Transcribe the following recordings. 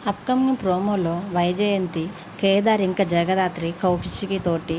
Upcoming ప్రోమోలో వైజయంతి, కేదార్ ఇంకా జగదాత్రి కౌశికితోటి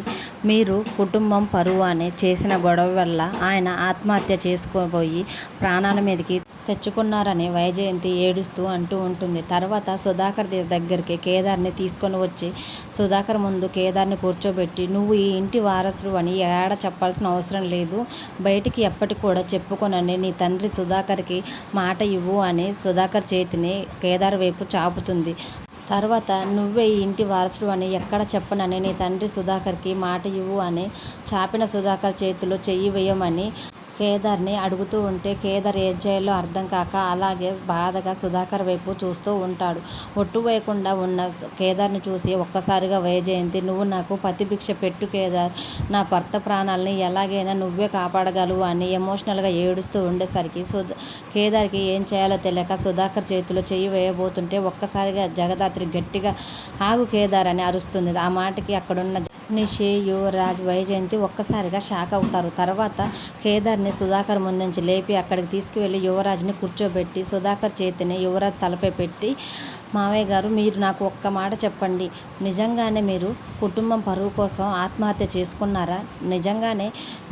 మీరు కుటుంబం పరువు అని చేసిన గొడవ వల్ల ఆయన ఆత్మహత్య చేసుకోబోయి ప్రాణాల మీదకి తెచ్చుకున్నారని వైజయంతి ఏడుస్తూ అంటూ ఉంటుంది. తర్వాత సుధాకర్ దగ్గరికి కేదార్ని తీసుకొని వచ్చి సుధాకర్ ముందు కేదార్ని కూర్చోబెట్టి, నువ్వు ఈ ఇంటి వారసుడు అని ఏడ చెప్పాల్సిన అవసరం లేదు, బయటికి ఎప్పటికి కూడా చెప్పుకొనని నీ తండ్రి సుధాకర్కి మాట ఇవ్వు అని సుధాకర్ చేతిని కేదార్ వైపు చాపుతుంది. తర్వాత నువ్వే ఈ ఇంటి వారసుడు అని ఎక్కడ చెప్పనని నీ తండ్రి సుధాకర్కి మాట ఇవ్వు అని చాపిన సుధాకర్ చేతిలో చెయ్యి వేయమని కేదార్ని అడుగుతూ ఉంటే కేదార్ ఏం చేయాలో అర్థం కాక అలాగే బాధగా సుధాకర్ వైపు చూస్తూ ఉంటాడు. ఒట్టు వేయకుండా ఉన్న కేదార్ని చూసి ఒక్కసారిగా వైజయంతి, నువ్వు నాకు పతిభిక్ష పెట్టు కేదార్, నా భర్త ప్రాణాలని ఎలాగైనా నువ్వే కాపాడగలవు అని ఎమోషనల్గా ఏడుస్తూ ఉండేసరికి కేదార్కి ఏం చేయాలో తెలియక సుధాకర్ చేతిలో చెయ్యి వేయబోతుంటే ఒక్కసారిగా జగదాత్రి గట్టిగా ఆగు కేదార్ అని అరుస్తుంది. ఆ మాటకి అక్కడున్న నిషి, యువరాజ్, వైజయంతి ఒక్కసారిగా షాక్ అవుతారు. తర్వాత కేదార్ని సుధాకర్ ముందుంచి లేపి అక్కడికి తీసుకువెళ్ళి యువరాజ్ని కూర్చోబెట్టి సుధాకర్ చేతిని యువరాజ్ తలపై పెట్టి, మావయ్య గారు మీరు నాకు ఒక్క మాట చెప్పండి, నిజంగానే మీరు కుటుంబం పరువు కోసం ఆత్మహత్య చేసుకున్నారా? నిజంగానే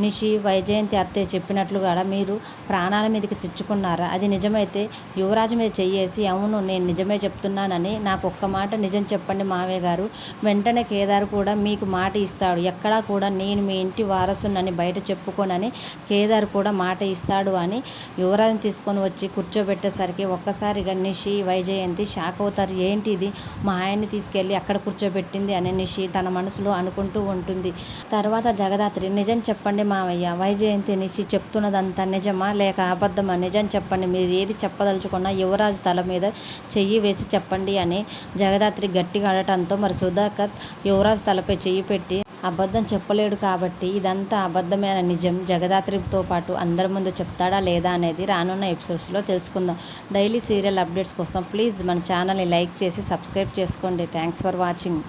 నిషి, వైజయంతి అత్తయ్య చెప్పినట్లుగా మీరు ప్రాణాల మీదకి తెచ్చుకున్నారా? అది నిజమైతే యువరాజు మీద చెయ్యేసి, అవును నేను నిజమే చెప్తున్నానని నాకు ఒక్క మాట నిజం చెప్పండి మావయ్య గారు. వెంటనే కేదార్ కూడా మీకు మాట ఇస్తాడు, ఎక్కడా కూడా నేను మీ ఇంటి వారసునని బయట చెప్పుకోనని కేదార్ కూడా మాట ఇస్తాడు అని యువరాజుని తీసుకొని వచ్చి కూర్చోబెట్టేసరికి ఒక్కసారిగా నిషి, వైజయంతి షాక్ అవుతారు. ఏంటి ఇది, మా ఆయన్ని తీసుకెళ్ళి అక్కడ కూర్చోబెట్టింది అని నిషి తన మనసులో అనుకుంటూ ఉంటుంది. తర్వాత జగదాత్రి, నిజం చెప్పండి మావయ్య, వైజయంతి నిషి చెప్తున్నదంతా నిజమా లేక అబద్ధమా? నిజం చెప్పండి, మీరు ఏది చెప్పదలుచుకున్నా యువరాజు తల మీద చెయ్యి వేసి చెప్పండి అని జగదాత్రి గట్టిగా అడటంతో మరి సుధాకర్ యువరాజు తలపై చెయ్యి పెట్టి, అబద్ధం చెప్పలేడు కాబట్టి ఇదంతా అబద్ధమైన నిజం జగదాత్రితో పాటు అందరి ముందు చెప్తాడా లేదా అనేది రానున్న ఎపిసోడ్స్లో తెలుసుకుందాం. డైలీ సీరియల్ అప్డేట్స్ కోసం ప్లీజ్ మన ఛానల్ని లైక్ చేసి సబ్స్క్రైబ్ చేసుకోండి. Thanks for watching.